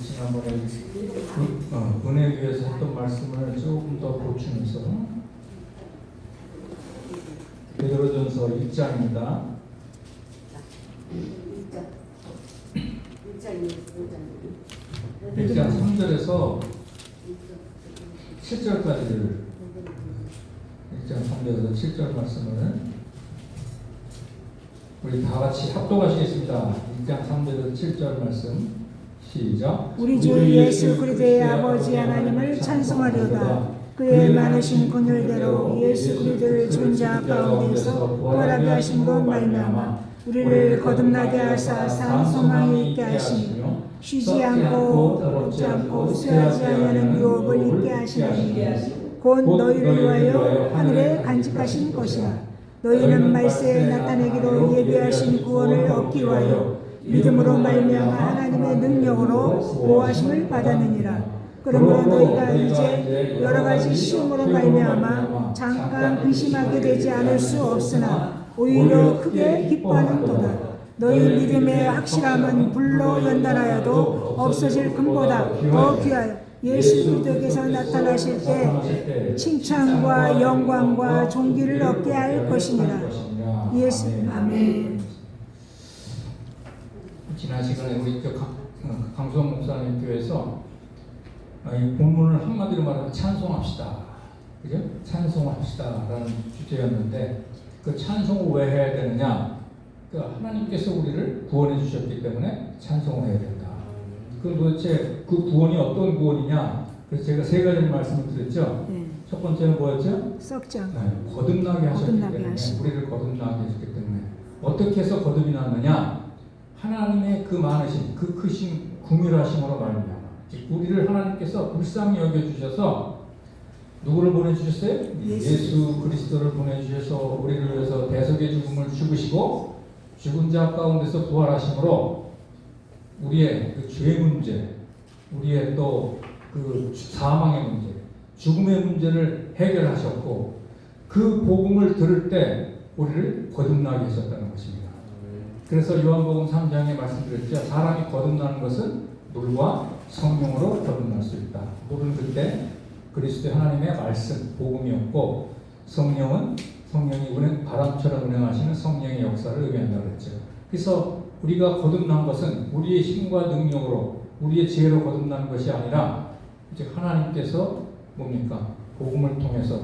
지난번에 은혜 위해서 했던 말씀을 조금 더 보충해서 베드로전서 1장입니다. 1장 3절에서 7절까지를 1장 3절에서 7절 말씀을 우리 다 같이 합독하시겠습니다. 1장 3절에서 7절 말씀 시작. 우리 주 예수 그리스도의 아버지 하나님을 찬송하려다. 그의 많으신 긍휼대로 예수 그리스도를 존자 가운데서 부활하게 하심으로 말미암아 우리를 거듭나게 하사 산 소망이 있게 하시며 쉬지 않고 더럽지 않고 쇠하지 않는 유업을 있게 하시나니 곧 너희를 위하여 하늘에 간직하신 것이라. 너희는 말세에 나타내기로 예비하신 구원을 얻기 위하여 믿음으로 말미암아 하나님의 능력으로 보호하심을 받았느니라. 그러므로 너희가 이제 여러 가지 시험으로 말미암아 잠깐 근심하게 되지 않을 수 없으나 오히려 크게 기뻐하는도다. 너희 믿음의 확실함은 불로 연단하여도 없어질 금보다 더 귀하여 예수 그리스도께서 나타나실 때 칭찬과 영광과 존귀를 얻게 할 것이니라. 예수 아멘. 지난 시간에 우리 강수원 목사님 교회에서 이 본문을 한마디로 말하면 찬송합시다, 그죠? 찬송합시다라는 주제였는데 그 찬송을 왜 해야 되느냐? 하나님께서 우리를 구원해 주셨기 때문에 찬송을 해야 된다. 그럼 도대체 그 구원이 어떤 구원이냐? 그래서 제가 세 가지 말씀을 드렸죠. 첫 번째는 뭐였죠? 썩장. 거듭나게 하셨기 때문에 우리를 거듭나게 하셨기 때문에 어떻게 해서 거듭이 났느냐? 하나님의 그 많으신 그 크신 긍휼하심으로 말미암아 우리를 하나님께서 불쌍히 여겨주셔서 누구를 보내주셨어요? 예수 그리스도를 보내주셔서 우리를 위해서 대속의 죽음을 죽으시고 죽은 자 가운데서 부활하심으로 우리의 그 죄 문제, 우리의 또 그 사망의 문제, 죽음의 문제를 해결하셨고 그 복음을 들을 때 우리를 거듭나게 하셨다는 것입니다. 그래서 요한복음 3장에 말씀드렸죠. 사람이 거듭나는 것은 물과 성령으로 거듭날 수 있다. 물은 그때 그리스도 하나님의 말씀, 복음이었고 성령이 바람처럼 운행하시는 성령의 역사를 의미한다고 그랬죠. 그래서 우리가 거듭난 것은 우리의 힘과 능력으로 우리의 지혜로 거듭나는 것이 아니라 이제 하나님께서 뭡니까? 복음을 통해서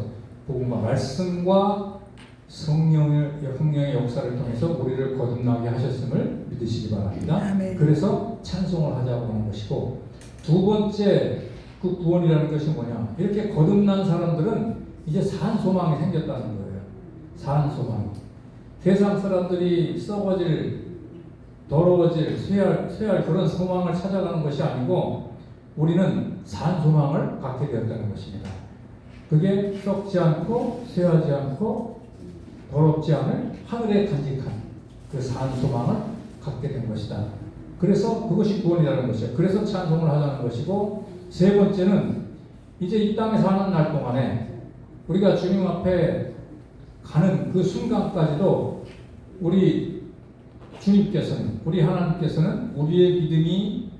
복음과 말씀과 성령의 역사를 통해서 우리를 거듭나게 하셨음을 믿으시기 바랍니다. 아멘. 그래서 찬송을 하자고 하는 것이고 두 번째 그 구원이라는 것이 뭐냐? 이렇게 거듭난 사람들은 이제 산 소망이 생겼다는 거예요. 산 소망. 세상 사람들이 썩어질, 더러워질, 쇠할 그런 소망을 찾아가는 것이 아니고 우리는 산 소망을 갖게 되었다는 것입니다. 그게 썩지 않고 쇠하지 않고 더럽지 않을 하늘에 간직한 그 산 소망을 갖게 된 것이다. 그래서 그것이 구원이라는 것이에요. 그래서 찬송을 하자는 것이고 세 번째는 이제 이 땅에 사는 날 동안에 우리가 주님 앞에 가는 그 순간까지도 우리 주님께서는 우리 하나님께서는 우리의 믿음이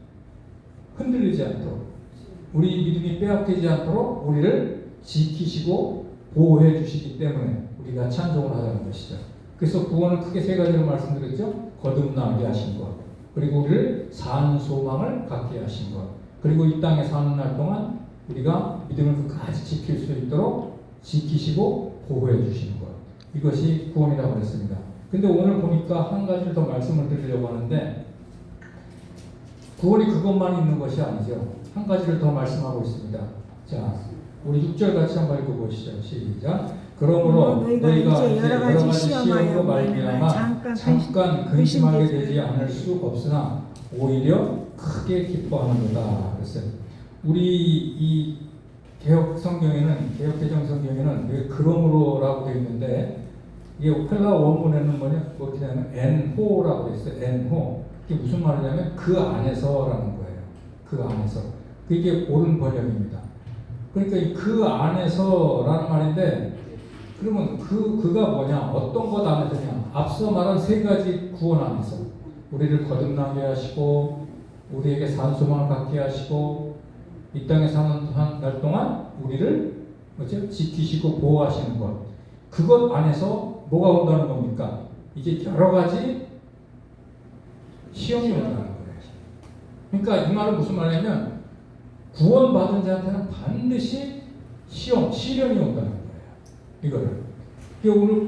흔들리지 않도록 우리 믿음이 빼앗기지 않도록 우리를 지키시고 보호해 주시기 때문에 우리가 찬송을 하자는 것이죠. 그래서 구원을 크게 세 가지로 말씀드렸죠. 거듭나게 하신 것, 그리고 우리를 산 소망을 갖게 하신 것, 그리고 이 땅에 사는 날 동안 우리가 믿음을 끝까지 지킬 수 있도록 지키시고 보호해 주시는 것, 이것이 구원이라고 했습니다. 근데 오늘 보니까 한 가지를 더 말씀을 드리려고 하는데 구원이 그것만 있는 것이 아니죠. 한 가지를 더 말씀하고 있습니다. 자, 우리 6절 같이 한번 읽어보시죠. 시작. 그러므로 너희가 이제 여러 가지 시험으로 말미암아 잠깐 근심하게 되지 않을 수 없으나 오히려 크게 기뻐하는도다. 그랬어요. 우리 이 개혁 성경에는 개혁 개정 성경에는 왜 그러므로라고 되어 있는데 이게 헬라 원문에는 뭐렇게 되냐면 엔호라고 되어 있어요. 엔호. 이게 무슨 말이냐면 그 안에서라는 거예요. 그 안에서. 그게 옳은 번역입니다. 그러니까 그 안에서라는 말인데 그러면 그가 뭐냐? 어떤 것 안에서냐? 앞서 말한 세 가지 구원 안에서 우리를 거듭나게 하시고 우리에게 산 소망을 갖게 하시고 이 땅에 사는 날 동안 우리를 뭐죠? 지키시고 보호하시는 것. 그것 안에서 뭐가 온다는 겁니까? 이제 여러 가지 시험이 온다는 거예요. 그러니까 이 말은 무슨 말이냐면 구원받은 자한테는 반드시 시련이 온다는 거예요. 이거를.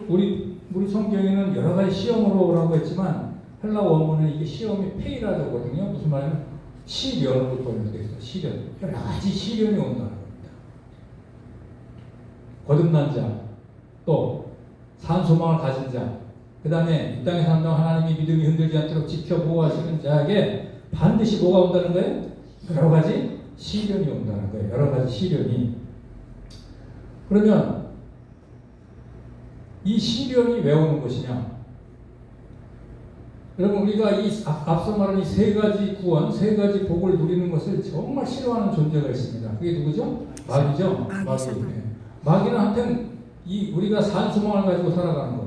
우리 성경에는 여러 가지 시험으로 오라고 했지만 헬라 원문은 이게 시험이 페이라거든요. 무슨 말이냐면 시련으로 번역되어 있어요. 시련. 여러 가지 시련이 온다는 겁니다. 거듭난 자, 또 산 소망을 가진 자, 그 다음에 이 땅에 사는 동안 하나님이 믿음이 흔들지 않도록 지켜 보호하시는 자에게 반드시 뭐가 온다는 거예요? 여러 가지 시련이 온다는 거예요. 여러 가지 시련이. 그러면 이 시련이 왜 오는 것이냐? 여러분, 우리가 이 앞서 말한 이 세 가지 구원, 세 가지 복을 누리는 것을 정말 싫어하는 존재가 있습니다. 그게 누구죠? 마귀죠. 마귀. 마귀는 한텐 우리가 산 소망을 가지고 살아가는 것,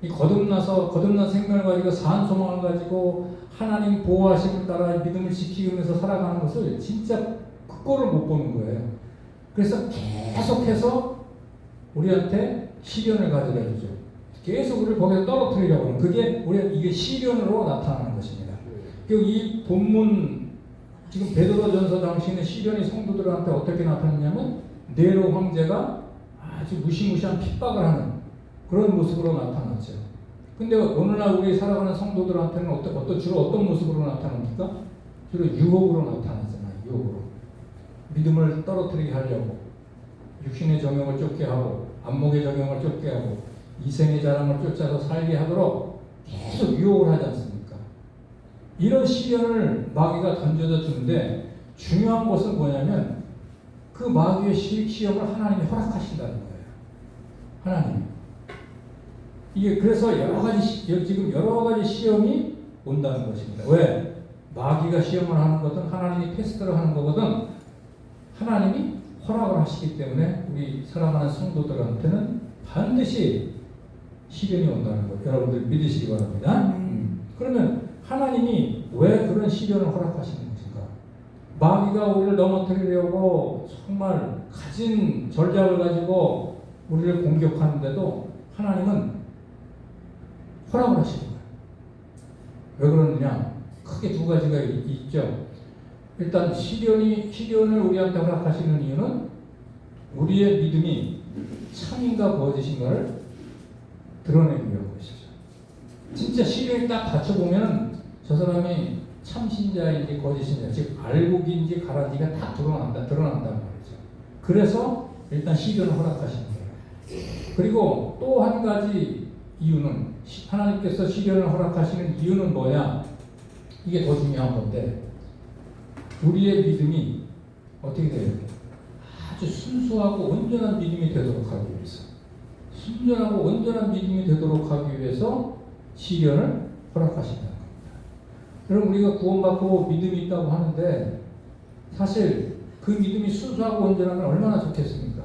이 거듭난 생명을 가지고 산 소망을 가지고 하나님 보호하심을 따라 믿음을 지키면서 살아가는 것을 진짜 그거를 못 보는 거예요. 그래서 계속해서 우리한테 시련을 가져다 주죠. 계속 우리를 거기에 떨어뜨리려고 하는, 그게 이게 시련으로 나타나는 것입니다. 그리고 이 본문 지금 베드로전서 당시에는 시련이 성도들한테 어떻게 나타났냐면 네로 황제가 아주 무시무시한 핍박을 하는 그런 모습으로 나타났죠. 근데 오늘날 우리 살아가는 성도들한테는 주로 어떤 모습으로 나타납니까? 주로 유혹으로 나타나잖아요. 유혹으로. 믿음을 떨어뜨리게 하려고, 육신의 정욕을 쫓게 하고, 안목의 정욕을 쫓게 하고, 이생의 자랑을 쫓아서 살게 하도록 계속 유혹을 하지 않습니까? 이런 시련을 마귀가 던져져 주는데 중요한 것은 뭐냐면 그 마귀의 시험을 하나님이 허락하신다는 거예요. 하나님. 이게 그래서 지금 여러 가지 시험이 온다는 것입니다. 왜? 마귀가 시험을 하는 것은 하나님이 테스트를 하는 거거든. 하나님이 허락을 하시기 때문에 우리 사랑하는 성도들한테는 반드시 시련이 온다는 것, 여러분들 믿으시기 바랍니다. 그러면 하나님이 왜 그런 시련을 허락하시는 것인가? 마귀가 우리를 넘어뜨리려고 정말 가진 전략을 가지고 우리를 공격하는데도 하나님은 허락을 하시는 거예요. 왜 그러느냐? 크게 두 가지가 있죠. 일단 시련을 우리한테 허락하시는 이유는 우리의 믿음이 참인가 거짓인가를 드러내기 위한 것이죠. 진짜 시련이 딱 닥쳐보면 저 사람이 참신자인지 거짓인지, 즉 알곡인지 가라지가 다 드러난단 말이죠. 그래서 일단 시련을 허락하시는 거예요. 그리고 또 한 가지 이유는, 하나님께서 시련을 허락하시는 이유는 뭐냐? 이게 더 중요한 건데, 우리의 믿음이 어떻게 돼요? 아주 순수하고 온전한 믿음이 되도록 하기 위해서, 순전하고 온전한 믿음이 되도록 하기 위해서 시련을 허락하신다는 겁니다. 여러분, 우리가 구원받고 믿음이 있다고 하는데 사실 그 믿음이 순수하고 온전하면 얼마나 좋겠습니까?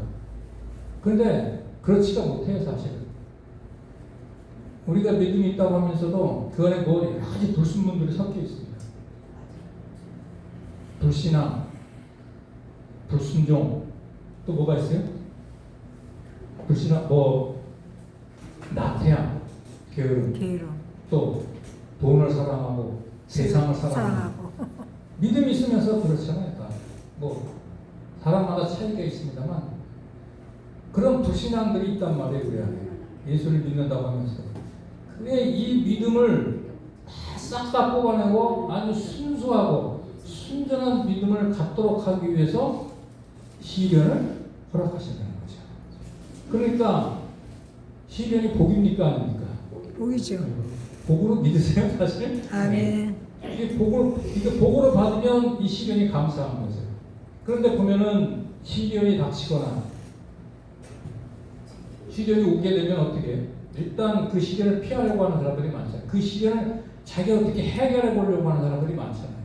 그런데 그렇지가 못해요. 사실은 우리가 믿음이 있다고 하면서도 그 안에 여러 가지 불순물들이 섞여 있습니다. 불신앙, 불순종, 또 뭐가 있어요? 불신앙, 나태함, 게으름, 또 돈을 사랑하고 세상을 사랑하고. 믿음이 있으면서 그렇잖아요. 사람마다 차이가 있습니다만 그런 불신앙들이 있단 말이에요. 우리 안에 예수를 믿는다고 하면서. 그래, 이 믿음을 싹 다 뽑아내고 아주 순수하고 순전한 믿음을 갖도록 하기 위해서 시련을 허락하신다는 거죠. 그러니까 시련이 복입니까 아닙니까? 복이죠. 복으로 믿으세요, 사실? 아멘. 이게 복으로 받으면 이 시련이 감사한 거죠. 그런데 보면은 시련이 닥치거나 시련이 오게 되면 어떻게 해요? 일단 그 시련을 피하려고 하는 사람들이 많잖아요. 그 시련을 자기가 어떻게 해결해 보려고 하는 사람들이 많잖아요.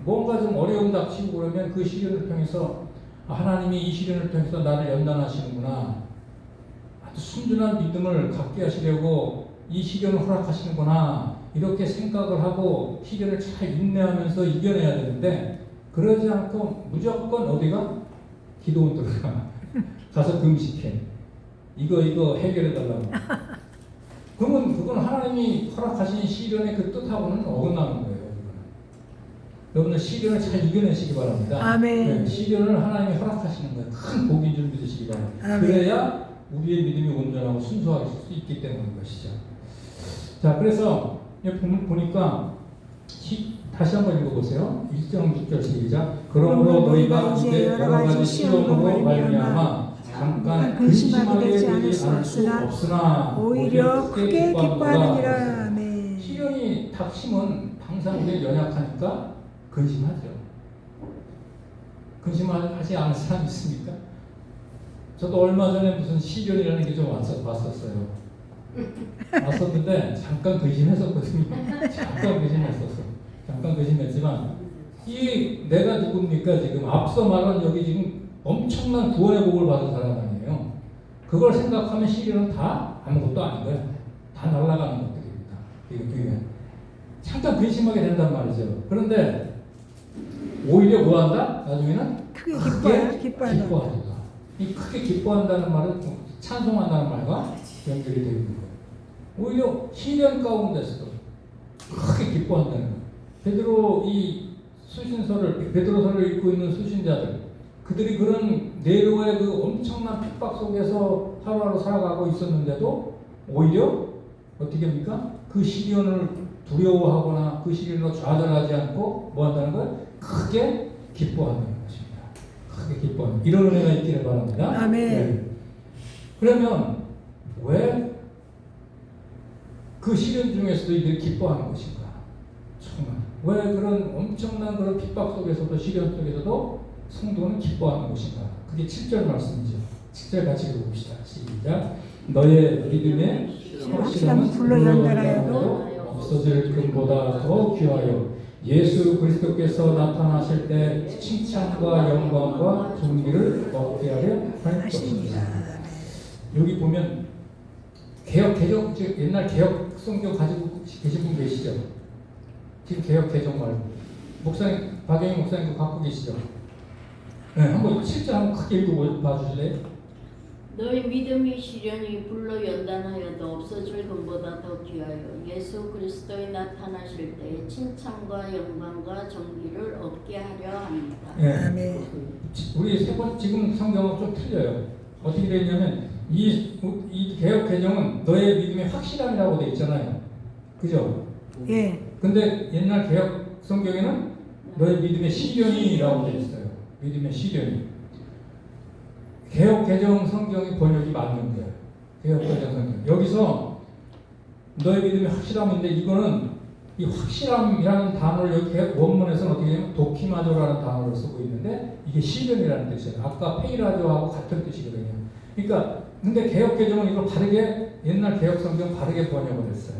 뭔가 좀 어려움 닥치고 그러면 그 시련을 통해서 하나님이 이 시련을 통해서 나를 연단하시는구나, 아주 순전한 믿음을 갖게 하시려고 이 시련을 허락하시는구나, 이렇게 생각을 하고 시련을 잘 인내하면서 이겨내야 되는데 그러지 않고 무조건 어디가? 기도원 들어가. 가서 금식해. 이거 해결해 달라고. 그러면 그건 하나님이 허락하신 시련의 그 뜻하고는 어긋나는 거예요. 여러분들 시련을 잘 이겨내시기 바랍니다. 아멘. 네, 시련을 하나님이 허락하시는 거예요. 큰 복인 줄 믿으시기 바랍니다. 아멘. 그래야 우리의 믿음이 온전하고 순수하게 할 수 있기 때문인 것이죠. 자, 그래서 보니까 다시 한번 읽어보세요. 1장 6절 시작. 그러므로 너희가 이제 여러 가지 시험으로 말미암아 잠깐 근심하게 되지 않을 수 없으나 오히려 크게 기뻐하느니라. 아멘. 시련이 닥치면 항상 우리 연약하니까 근심하죠. 근심하지 않은 사람 있습니까? 저도 얼마 전에 무슨 시련이라는 게 좀 왔었어요. 왔었는데 잠깐 근심했었거든요. 잠깐 근심했지만 이 내가 누굽니까? 지금 앞서 말한 여기 지금 엄청난 구원의 복을 받은 사람 아니에요. 그걸 생각하면 시련은 다 아무것도 아닌 거예요. 다 날아가는 것들입니다. 이게 잠깐 근심하게 된단 말이죠. 그런데 오히려 뭐한다? 나중에는 크게 기뻐한다. 이 크게 기뻐한다는 말은 찬송한다는 말과 연결이 되어 있는 거예요. 오히려 시련 가운데서도 크게 기뻐한다는 거예요. 베드로서를 읽고 있는 수신자들, 그들이 그런 네로의 그 엄청난 핍박 속에서 하루하루 살아가고 있었는데도 오히려 어떻게 합니까? 그 시련을 두려워하거나 그 시련으로 좌절하지 않고 뭐 한다는 거예요? 크게 기뻐한다는 것입니다. 크게 기뻐하는 이런 은혜가 있기를 바랍니다. 아멘. 네. 그러면 왜 그 시련 중에서도 이들이 기뻐하는 것인가? 정말 왜 그런 엄청난 그런 핍박 속에서도 시련 속에서도 성도는 기뻐하는 것인가? 그게 7절 말씀이죠. 7절 같이 읽어봅시다. 시작. 너의 믿음의 확실함은 불로 연달아도 없어질 금보다 더 귀하여 예수 그리스도께서 나타나실 때 칭찬과 영광과 존귀를 얻게 하려 할 것입니다. 여기 보면 옛날 개혁 성경 가지고 계신 분 계시죠? 지금 개혁 개정 말고 목사님 박영희 목사님 그거 갖고 계시죠? 네, 한번 7절 한번 크게 읽어봐 주실래요? 너희 믿음의 시련이 불로 연단하여도 없어질 것보다 더 귀하여 예수 그리스도에 나타나실 때 칭찬과 영광과 존귀를 얻게 하려 합니다. 네. 아멘. 우리 지금 성경은 좀 틀려요. 어떻게 되어 있냐면 이 개혁 개정은 너의 믿음의 확실함이라고 되어 있잖아요. 그죠? 예. 근데 옛날 개혁 성경에는 너의 믿음의 시련이라고 되어 있어요. 믿음의 시련이. 개혁 개정 성경의 번역이 맞는 거예요. 개혁 개정 성경. 여기서 너의 믿음의 확실함인데 이거는 이 확실함이라는 단어를 여기 원문에서는 어떻게 되냐면 도키마조라는 단어를 쓰고 있는데 이게 시련이라는 뜻이에요. 아까 페이라조하고 같은 뜻이거든요. 그러니까 근데 개혁 개정은 이걸 바르게 옛날 개혁 성경 바르게 번역을 했어요.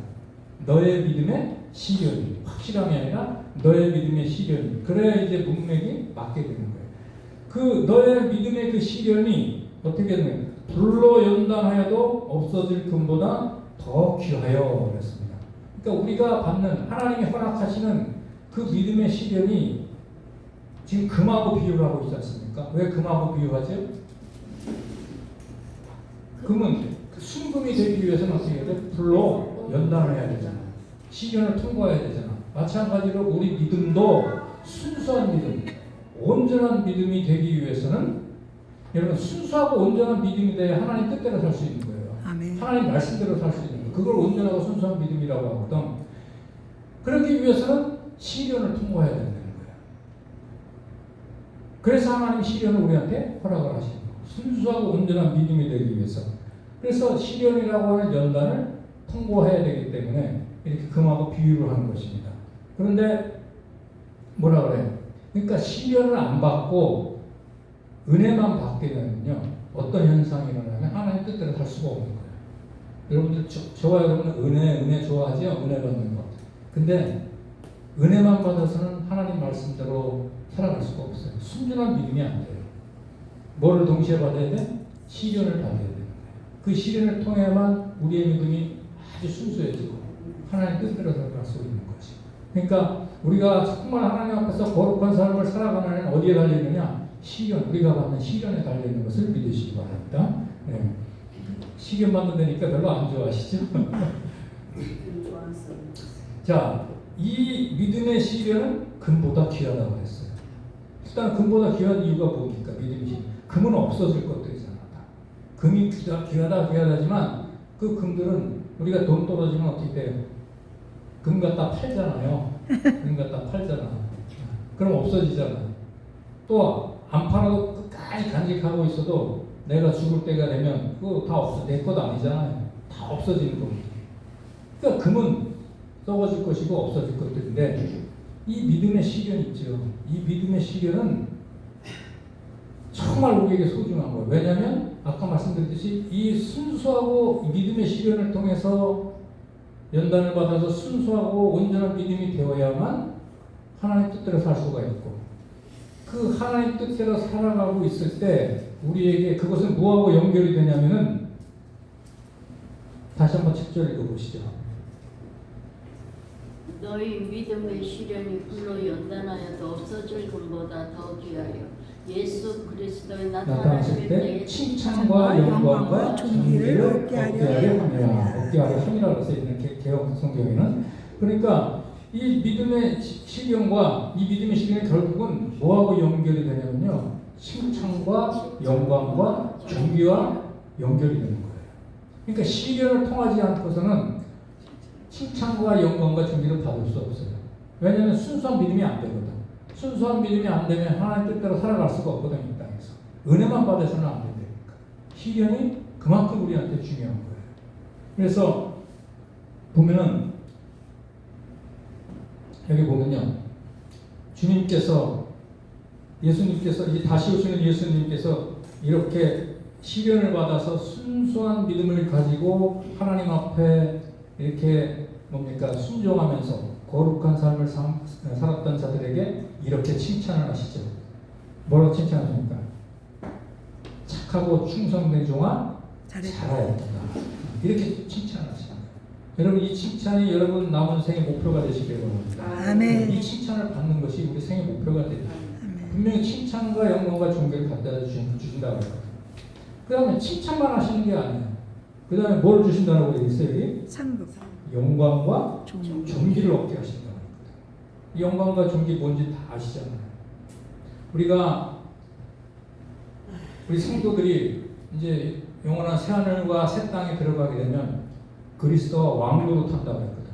너의 믿음의 시련이 확실함이 아니라 너의 믿음의 시련이 그래야 이제 문맥이 맞게 되는 거예요. 그 너의 믿음의 그 시련이 어떻게 되는 불로 연단하여도 없어질 금보다 더 귀하여 그랬습니다. 그러니까 우리가 받는 하나님이 허락하시는 그 믿음의 시련이 지금 금하고 비유를 하고 있지 않습니까? 왜 금하고 비유하죠? 금은 순금이 되기 위해서는 어떻게 해야 돼? 불로 연단을 해야 되잖아. 시련을 통과해야 되잖아. 마찬가지로 우리 믿음도 순수한 믿음, 온전한 믿음이 되기 위해서는 여러분 순수하고 온전한 믿음이 돼야 하나님 뜻대로 살 수 있는 거예요. 아멘. 하나님 말씀대로 살 수 있는 거예요. 그걸 온전하고 순수한 믿음이라고 하거든. 그러기 위해서는 시련을 통과해야 된다는 거예요. 그래서 하나님 시련을 우리한테 허락을 하시는 거예요. 순수하고 온전한 믿음이 되기 위해서. 그래서 시련이라고 하는 연단을 통과해야 되기 때문에 이렇게 금하고 비유를 하는 것입니다. 그런데 뭐라 그래요? 그러니까 시련을 안 받고 은혜만 받게 되면요 어떤 현상이 일어나면 하나님 뜻대로 살 수가 없는 거예요. 여러분들 저와 여러분은 은혜 좋아하죠? 은혜 받는 거. 근데 은혜만 받아서는 하나님 말씀대로 살아갈 수가 없어요. 순전한 믿음이 안 돼요. 뭐를 동시에 받아야 돼? 시련을 받아야 되는 거예요. 그 시련을 통해야만 우리의 믿음이 아주 순수해지고 하나님 뜻대로 살아갈 수 있는 거지. 그러니까 우리가 정말 하나님 앞에서 거룩한 삶을 살아가는 한은 어디에 달려있느냐? 시련, 우리가 받는 시련에 달려있는 것을 믿으시기 바랍니다. 네. 시련 받는다니까 별로 안 좋아하시죠? 자, 이 믿음의 시련은 금보다 귀하다고 그랬어요. 일단 금보다 귀한 이유가 뭡니까? 믿음이. 금은 없어질 것들이잖아. 금이 귀하다지만 그 금들은 우리가 돈 떨어지면 어떻게 돼요? 금 갖다 팔잖아요. 금 갖다 팔잖아. 그럼 없어지잖아. 또 안 팔아도 끝까지 간직하고 있어도 내가 죽을 때가 되면 그거 다 없어. 내 것 아니잖아요. 다 없어지는 겁니다. 그러니까 금은 썩어질 것이고 없어질 것들인데 이 믿음의 시련 있죠. 이 믿음의 시련은 정말 우리에게 소중한 거예요. 왜냐하면 아까 말씀드렸듯이 이 순수하고 믿음의 시련을 통해서 연단을 받아서 순수하고 온전한 믿음이 되어야만 하나님 뜻대로 살 수가 있고 그 하나님 뜻대로 살아가고 있을 때 우리에게 그것은 뭐하고 연결이 되냐면은 다시 한번 10절 읽어보시죠. 너희 믿음의 시련이 불로 연단하여도 없어질 금보다 더 귀하여 예수 그리스도의 나타나실 때 칭찬과 영광과 존귀를 얻게 하려 함이라고 써있는 개혁 성경에는. 그러니까 이 믿음의 시련과 이 믿음의 시련이 결국은 뭐하고 연결이 되냐면요, 칭찬과 영광과 존귀와 연결이 되는 거예요. 그러니까 시련을 통하지 않고서는 칭찬과 영광과 존귀를 받을 수 없어요. 왜냐하면 순수한 믿음이 안 되거든. 순수한 믿음이 안 되면 하나님 뜻대로 살아갈 수가 없거든, 이 땅에서. 은혜만 받아서는 안 된다니까. 시련이 그만큼 우리한테 중요한 거예요. 그래서 보면은 여기 보면요, 예수님께서 이제 다시 오시는 예수님께서 이렇게 시련을 받아서 순수한 믿음을 가지고 하나님 앞에 이렇게 순종하면서 거룩한 삶을 살았던 자들에게 이렇게 칭찬을 하시죠. 뭐라고 칭찬하십니까? 착하고 충성된 종아 잘하였다. 이렇게 칭찬을 하십니다. 여러분, 이 칭찬이 여러분 남은 생의 목표가 되시길 바랍니다. 아멘. 이 칭찬을 받는 것이 우리 생의 목표가 됩니다. 분명히 칭찬과 영광과 존귀를 갖다 주신다고 했거든요. 그 다음에 칭찬만 하시는 게 아니에요. 그 다음에 뭘 주신다고 얘기했어요? 여기? 상급. 영광과 존귀를 얻게 하신다고 했거든요. 이 영광과 존귀 뭔지 다 아시잖아요. 우리 성도들이 이제 영원한 새하늘과 새 땅에 들어가게 되면 그리스도와 왕노로 탄다고 했거든요.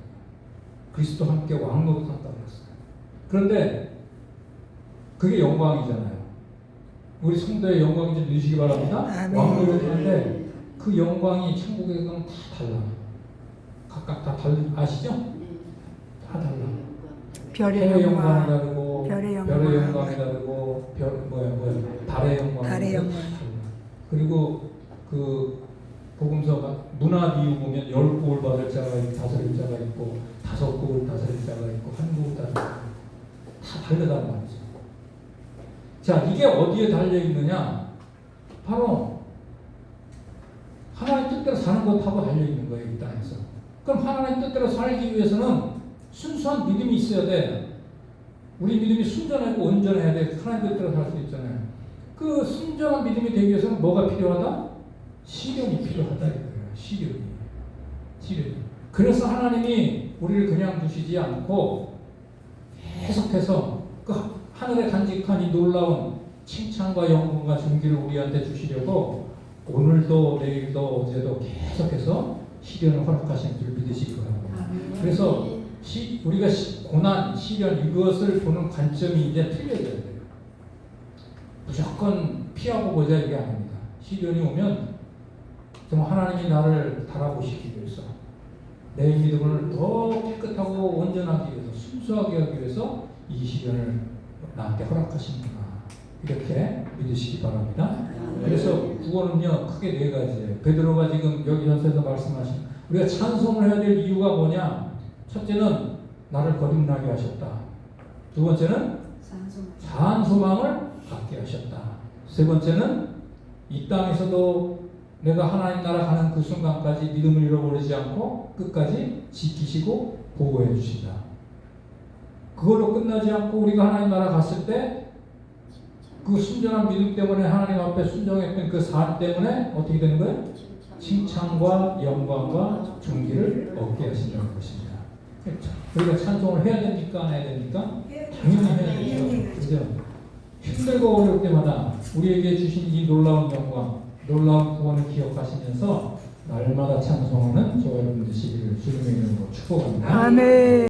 그리스도와 함께 왕노로 탄다고 했어요. 그런데 그게 영광이잖아요. 우리 성도의 영광인지 믿으시기 바랍니다. 왕노로 타는데 그 영광이 천국에 가면 다 달라. 각각 다 아시죠? 다 달라. 별의 영광이 다르고, 별의 영광이 다르고, 달의 영광이 다르고. 그리고 그 복음서가 문화 비유 보면 10곡을 받을 자가 있고, 다스릴 자가 있고, 5곡을 다스릴 자가 있고, 1곡을 다스릴 자가 있고, 다 다르다는 말이죠. 자, 이게 어디에 달려 있느냐? 바로 하나님 뜻대로 사는 것하고 달려 있는 거예요, 이 땅에서. 그럼 하나님 뜻대로 살기 위해서는 순수한 믿음이 있어야 돼. 우리 믿음이 순전하고 온전해야 돼. 하나님 뜻대로 살 수 있잖아요. 그 순전한 믿음이 되기 위해서는 뭐가 필요하다? 시련이 필요하다 이거예요. 시련이. 그래서 하나님이 우리를 그냥 두시지 않고 계속해서 그 하늘에 간직한 이 놀라운 칭찬과 영광과 존귀를 우리한테 주시려고 오늘도 내일도 어제도 계속해서 시련을 허락하시는 줄 믿으시기 바랍니다. 그래서 우리가 고난, 시련 이것을 보는 관점이 이제 틀려져야 돼요. 무조건 피하고 보자 이게 아닙니다. 시련이 오면 정말 하나님이 나를 달아보시기 위해서 내 믿음을 더 깨끗하고 온전하기 위해서 순수하게 하기 위해서 이 시련을 나한테 허락하십니다. 이렇게 믿으시기 바랍니다. 그래서 구원은요 크게 4가지예요. 베드로가 지금 여기 연서에서 말씀하신 우리가 찬송을 해야 될 이유가 뭐냐? 첫째는 나를 거듭나게 하셨다. 두 번째는 사한 소망을 갖게 하셨다. 세 번째는 이 땅에서도 내가 하나님 나라 가는 그 순간까지 믿음을 잃어버리지 않고 끝까지 지키시고 보호해 주신다. 그걸로 끝나지 않고 우리가 하나님 나라 갔을 때 그 순전한 믿음 때문에 하나님 앞에 순종했던 그 삶 때문에 어떻게 되는 거예요? 칭찬과 영광과 존귀를 얻게 하신다는 것입니다. 그렇죠? 우리가 찬송을 해야 됩니까? 안 해야 됩니까? 당연히 해야 되죠. 그죠? 힘들고 어려울 때마다 우리에게 주신 이 놀라운 영광, 놀라운 구원을 기억하시면서 날마다 찬송하는 저와 여러분 되시기를 주님의 이름으로 축복합니다. 아멘.